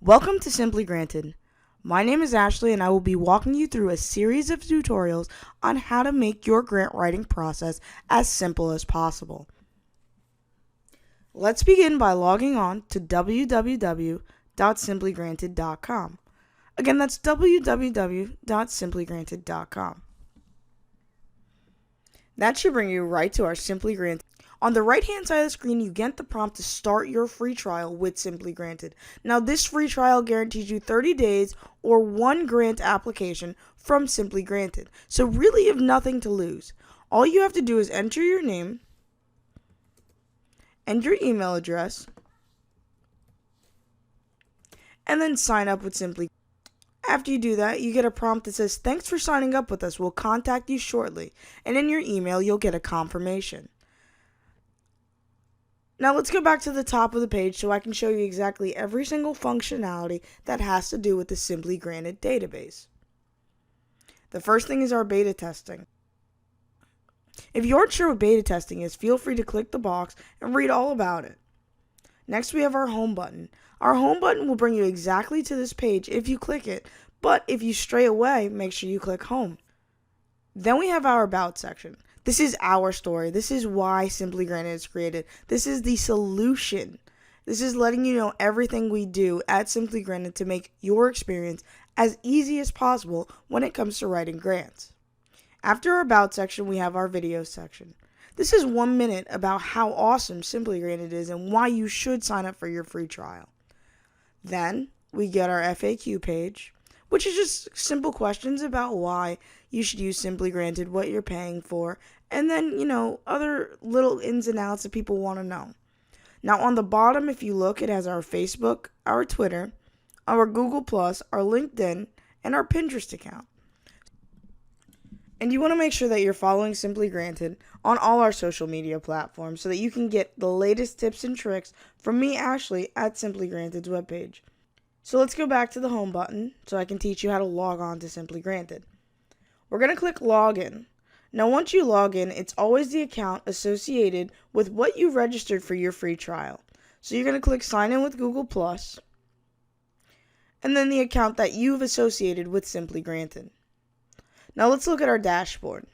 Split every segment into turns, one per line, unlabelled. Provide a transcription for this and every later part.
Welcome to Simply Granted. My name is Ashley and I will be walking you through a series of tutorials on how to make your grant writing process as simple as possible. Let's begin by logging on to www.simplygranted.com. Again, that's www.simplygranted.com. That should bring you right to our Simply Granted. On the right-hand side of the screen, you get the prompt to start your free trial with Simply Granted. Now, this free trial guarantees you 30 days or one grant application from Simply Granted. So really, you have nothing to lose. All you have to do is enter your name and your email address, and then sign up with Simply. After you do that, you get a prompt that says, "Thanks for signing up with us. We'll contact you shortly." And in your email, you'll get a confirmation. Now let's go back to the top of the page so I can show you exactly every single functionality that has to do with the Simply Granted database. The first thing is our beta testing. If you aren't sure what beta testing is, feel free to click the box and read all about it. Next, we have our home button. Our home button will bring you exactly to this page if you click it, but if you stray away, make sure you click home. Then we have our about section. This is our story. This is why Simply Granted is created. This is the solution. This is letting you know everything we do at Simply Granted to make your experience as easy as possible when it comes to writing grants. After our about section, we have our video section. This is 1 minute about how awesome Simply Granted is and why you should sign up for your free trial. Then we get our FAQ page, which is just simple questions about why you should use Simply Granted, what you're paying for, and then, other little ins and outs that people want to know. Now, on the bottom, if you look, it has our Facebook, our Twitter, our Google+, our LinkedIn, and our Pinterest account. And you want to make sure that you're following Simply Granted on all our social media platforms so that you can get the latest tips and tricks from me, Ashley, at Simply Granted's webpage. So let's go back to the home button so I can teach you how to log on to Simply Granted. We're going to click Login. Now, once you log in, it's always the account associated with what you registered for your free trial. So you're going to click Sign In with Google+, and then the account that you've associated with Simply Granted. Now let's look at our dashboard.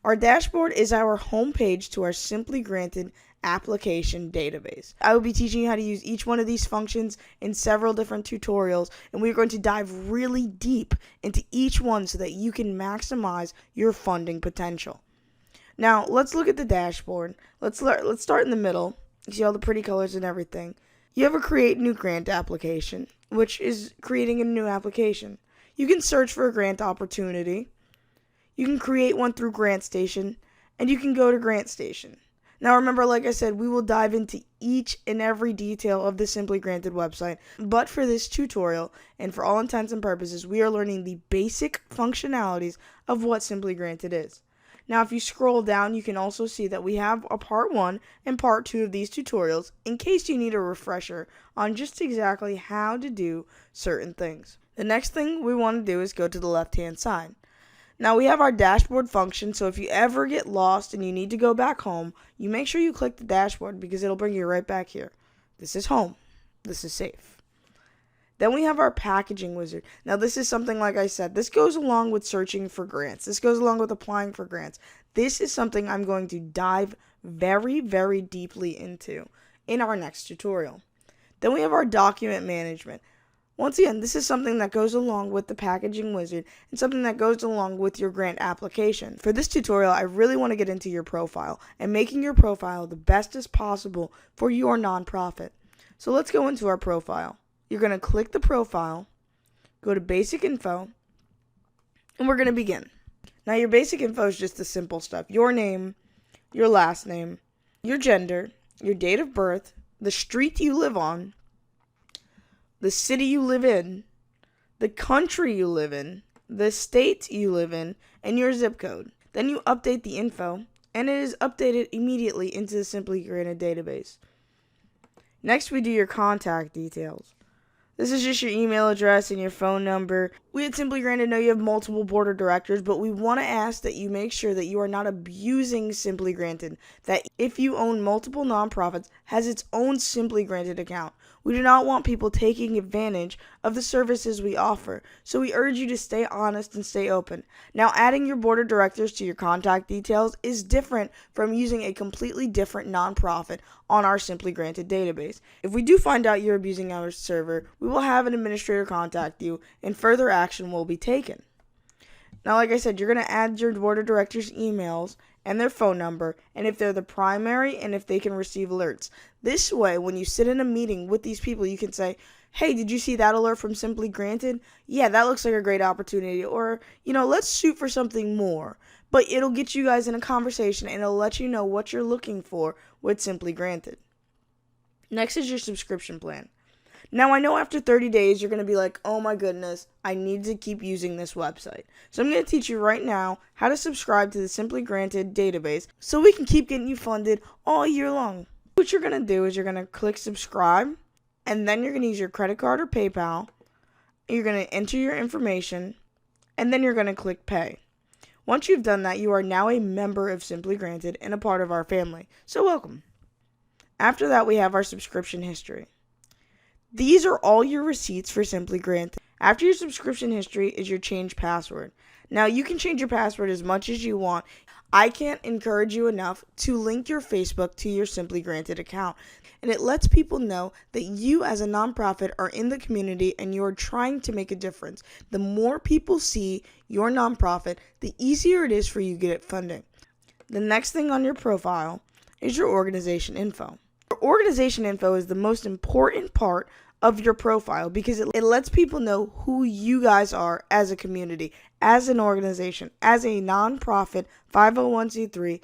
Our dashboard is our home page to our Simply Granted application database. I will be teaching you how to use each one of these functions in several different tutorials, and we're going to dive really deep into each one so that you can maximize your funding potential. Now, let's look at the dashboard. Let's start in the middle. You see all the pretty colors and everything. You have a Create New Grant application, which is creating a new application. You can search for a grant opportunity. You can create one through GrantStation, and you can go to GrantStation. Now remember, like I said, we will dive into each and every detail of the Simply Granted website, but for this tutorial, and for all intents and purposes, we are learning the basic functionalities of what Simply Granted is. Now if you scroll down, you can also see that we have a part 1 and part 2 of these tutorials in case you need a refresher on just exactly how to do certain things. The next thing we want to do is go to the left-hand side. Now we have our dashboard function, so if you ever get lost and you need to go back home, you make sure you click the dashboard because it'll bring you right back here. This is home. This is safe. Then we have our packaging wizard. Now this is something, like I said, this goes along with searching for grants. This goes along with applying for grants. This is something I'm going to dive very, very deeply into in our next tutorial. Then we have our document management. Once again, this is something that goes along with the packaging wizard and something that goes along with your grant application. For this tutorial, I really want to get into your profile and making your profile the best as possible for your nonprofit. So let's go into our profile. You're going to click the profile, go to basic info, and we're going to begin. Now your basic info is just the simple stuff. Your name, your last name, your gender, your date of birth, the street you live on, the city you live in, the country you live in, the state you live in, and your zip code. Then you update the info, and it is updated immediately into the Simply Granted database. Next, we do your contact details. This is just your email address and your phone number. We at Simply Granted know you have multiple board of directors, but we want to ask that you make sure that you are not abusing Simply Granted. That if you own multiple nonprofits, has its own Simply Granted account. We do not want people taking advantage of the services we offer, so we urge you to stay honest and stay open. Now, adding your board of directors to your contact details is different from using a completely different nonprofit on our Simply Granted database. If we do find out you're abusing our server, we will have an administrator contact you, and further action will be taken. Now, like I said, you're going to add your board of directors' emails and their phone number, and if they're the primary, and if they can receive alerts. This way, when you sit in a meeting with these people, you can say, hey, did you see that alert from Simply Granted? Yeah, that looks like a great opportunity. Or, let's shoot for something more. But it'll get you guys in a conversation, and it'll let you know what you're looking for with Simply Granted. Next is your subscription plan. Now, I know after 30 days, you're going to be like, oh my goodness, I need to keep using this website. So I'm going to teach you right now how to subscribe to the Simply Granted database so we can keep getting you funded all year long. What you're going to do is you're going to click subscribe, and then you're going to use your credit card or PayPal. You're going to enter your information, and then you're going to click pay. Once you've done that, you are now a member of Simply Granted and a part of our family. So welcome. After that, we have our subscription history. These are all your receipts for Simply Granted. After your subscription history is your change password. Now, you can change your password as much as you want. I can't encourage you enough to link your Facebook to your Simply Granted account. And it lets people know that you as a nonprofit are in the community and you are trying to make a difference. The more people see your nonprofit, the easier it is for you to get funding. The next thing on your profile is your organization info. Your organization info is the most important part of your profile because it lets people know who you guys are as a community, as an organization, as a nonprofit 501c3.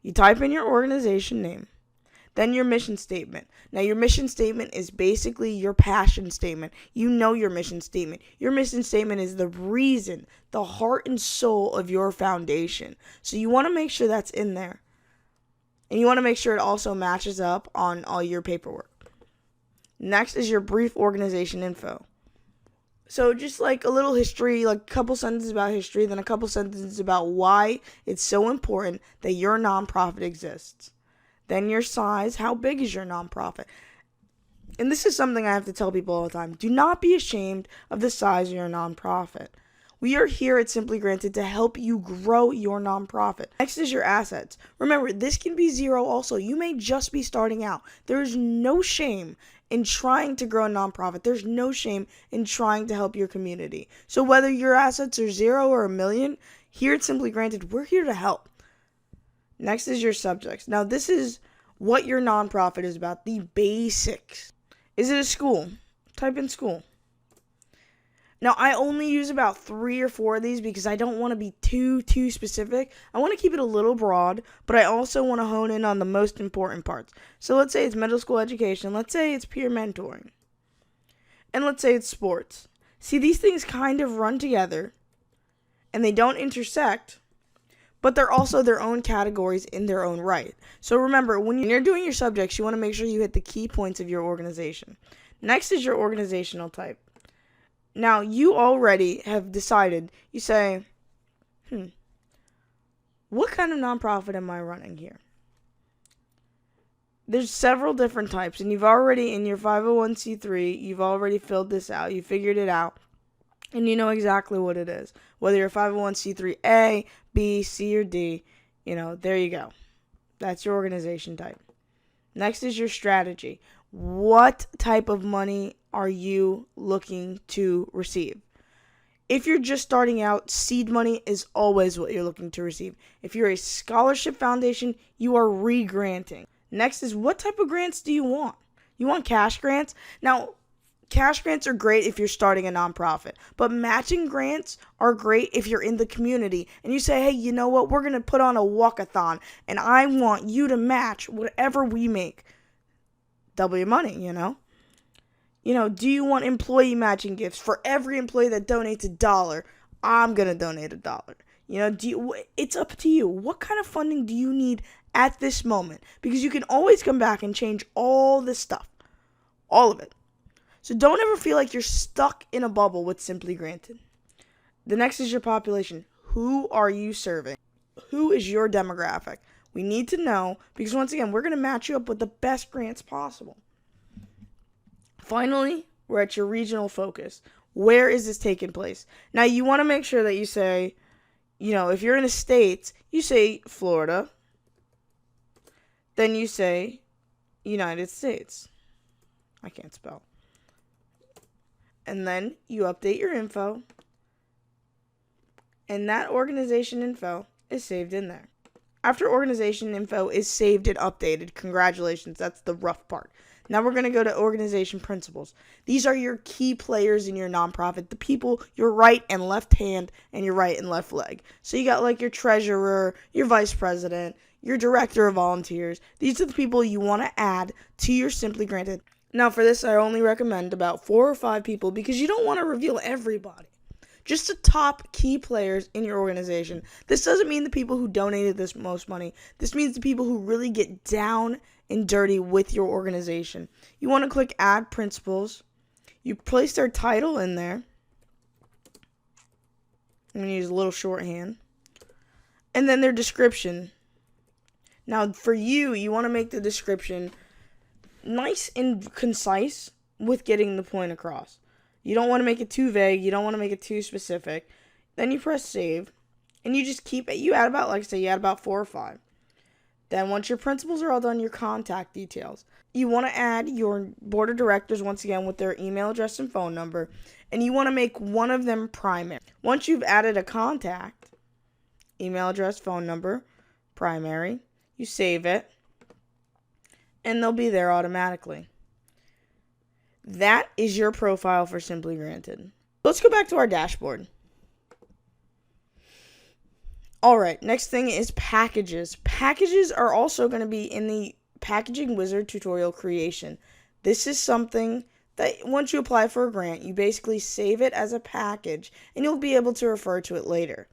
You type in your organization name, then your mission statement. Now, your mission statement is basically your passion statement. You know your mission statement. Your mission statement is the reason, the heart and soul of your foundation. So you want to make sure that's in there. And you want to make sure it also matches up on all your paperwork. Next is your brief organization info. So just like a little history, like a couple sentences about history, then a couple sentences about why it's so important that your nonprofit exists. Then your size, how big is your nonprofit? And this is something I have to tell people all the time. Do not be ashamed of the size of your nonprofit. We are here at Simply Granted to help you grow your nonprofit. Next is your assets. Remember, this can be zero also. You may just be starting out. There is no shame in trying to grow a nonprofit. There's no shame in trying to help your community. So whether your assets are 0 or 1 million, here at Simply Granted, we're here to help. Next is your subjects. Now, this is what your nonprofit is about, the basics. Is it a school? Type in school. Now, I only use about 3 or 4 of these because I don't want to be too specific. I want to keep it a little broad, but I also want to hone in on the most important parts. So let's say it's middle school education. Let's say it's peer mentoring. And let's say it's sports. See, these things kind of run together, and they don't intersect, but they're also their own categories in their own right. So remember, when you're doing your subjects, you want to make sure you hit the key points of your organization. Next is your organizational type. Now, you already have decided, you say, what kind of nonprofit am I running here? There's several different types, and you've already, in your 501c3, you've already filled this out, you figured it out, and you know exactly what it is. Whether you're 501c3 A, B, C, or D, there you go. That's your organization type. Next is your strategy. What type of money are you looking to receive? If you're just starting out, seed money is always what you're looking to receive. If you're a scholarship foundation, you are re-granting. Next is what type of grants do you want? You want cash grants? Now, cash grants are great if you're starting a nonprofit, but matching grants are great if you're in the community and you say, hey, you know what? We're going to put on a walkathon and I want you to match whatever we make. Double your money, do you want employee matching gifts? For every employee that donates $1, I'm going to donate $1. It's up to you. What kind of funding do you need at this moment? Because you can always come back and change all this stuff. All of it. So don't ever feel like you're stuck in a bubble with Simply Granted. The next is your population. Who are you serving? Who is your demographic? We need to know because, once again, we're going to match you up with the best grants possible. Finally, we're at your regional focus. Where is this taking place? Now, you want to make sure that you say, if you're in a state, you say Florida, then you say United States. I can't spell. And then you update your info, and that organization info is saved in there. After organization info is saved and updated, congratulations, that's the rough part. Now we're going to go to organization principles. These are your key players in your nonprofit, the people, your right and left hand and your right and left leg. So you got like your treasurer, your vice president, your director of volunteers. These are the people you want to add to your Simply Granted. Now for this, I only recommend about 4 or 5 people because you don't want to reveal everybody. Just the top key players in your organization. This doesn't mean the people who donated this most money. This means the people who really get down and dirty with your organization. You want to click Add Principals. You place their title in there. I'm going to use a little shorthand. And then their description. Now, for you want to make the description nice and concise with getting the point across. You don't want to make it too vague. You don't want to make it too specific. Then you press save. And you just keep it. You add about, like I said, you add about 4 or 5. Then once your principals are all done, your contact details. You want to add your board of directors once again with their email address and phone number. And you want to make one of them primary. Once you've added a contact, email address, phone number, primary, you save it. And they'll be there automatically. That is your profile for Simply Granted. Let's go back to our dashboard. Alright, next thing is packages. Packages are also going to be in the Packaging Wizard tutorial creation. This is something that once you apply for a grant, you basically save it as a package and you'll be able to refer to it later.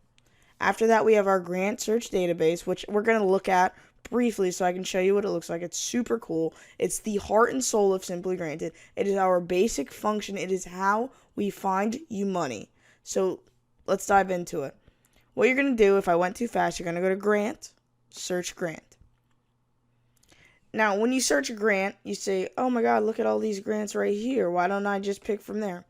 After that, we have our grant search database, which we're going to look at briefly so I can show you what it looks like. It's super cool. It's the heart and soul of Simply Granted. It is our basic function. It is how we find you money. So let's dive into it. What you're going to do, if I went too fast, you're going to go to Grant, search Grant. Now, when you search a grant, you say, oh my God, look at all these grants right here. Why don't I just pick from there?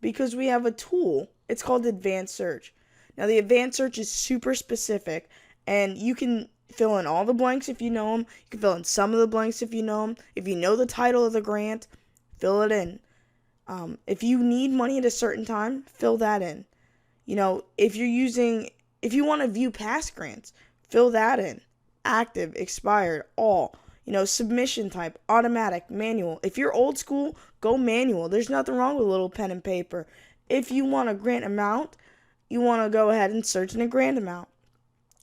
Because we have a tool. It's called Advanced Search. Now, the Advanced Search is super specific, and you can fill in all the blanks if you know them. You can fill in some of the blanks if you know them. If you know the title of the grant, fill it in. If you need money at a certain time, fill that in. If you want to view past grants, fill that in. Active, expired, all. Submission type, automatic, manual. If you're old school, go manual. There's nothing wrong with a little pen and paper. If you want a grant amount, you want to go ahead and search in a grant amount.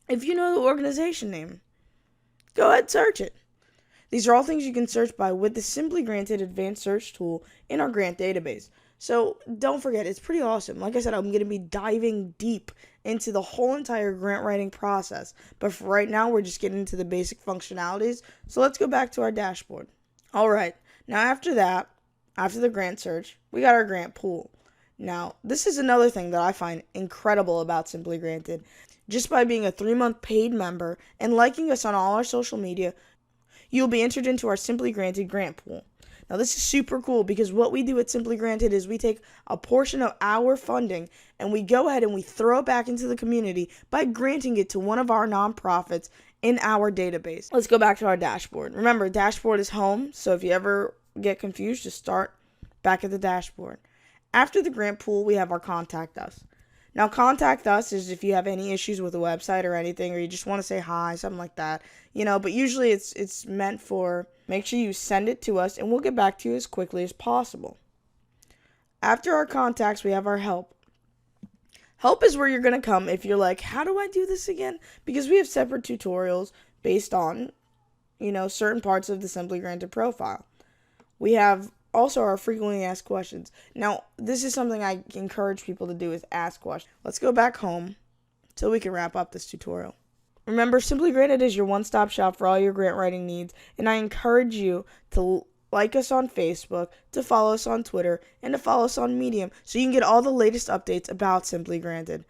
If you know the organization name, go ahead and search it. These are all things you can search by with the Simply Granted Advanced Search tool in our grant database. So don't forget, it's pretty awesome. Like I said, I'm going to be diving deep into the whole entire grant writing process. But for right now, we're just getting into the basic functionalities. So let's go back to our dashboard. All right. Now after that, after the grant search, we got our grant pool. Now, this is another thing that I find incredible about Simply Granted. Just by being a 3-month paid member and liking us on all our social media, you'll be entered into our Simply Granted grant pool. Now, this is super cool because what we do at Simply Granted is we take a portion of our funding and we go ahead and we throw it back into the community by granting it to one of our nonprofits in our database. Let's go back to our dashboard. Remember, dashboard is home, so if you ever get confused, just start back at the dashboard. After the grant pool, we have our Contact Us. Now, Contact Us is if you have any issues with the website or anything, or you just want to say hi, something like that, but usually it's meant for, make sure you send it to us, and we'll get back to you as quickly as possible. After our contacts, we have our help. Help is where you're going to come if you're like, how do I do this again? Because we have separate tutorials based on, certain parts of the Simply Granted profile. We have also our frequently asked questions. Now, this is something I encourage people to do is ask questions. Let's go back home so we can wrap up this tutorial. Remember, Simply Granted is your one-stop shop for all your grant writing needs, and I encourage you to like us on Facebook, to follow us on Twitter, and to follow us on Medium so you can get all the latest updates about Simply Granted.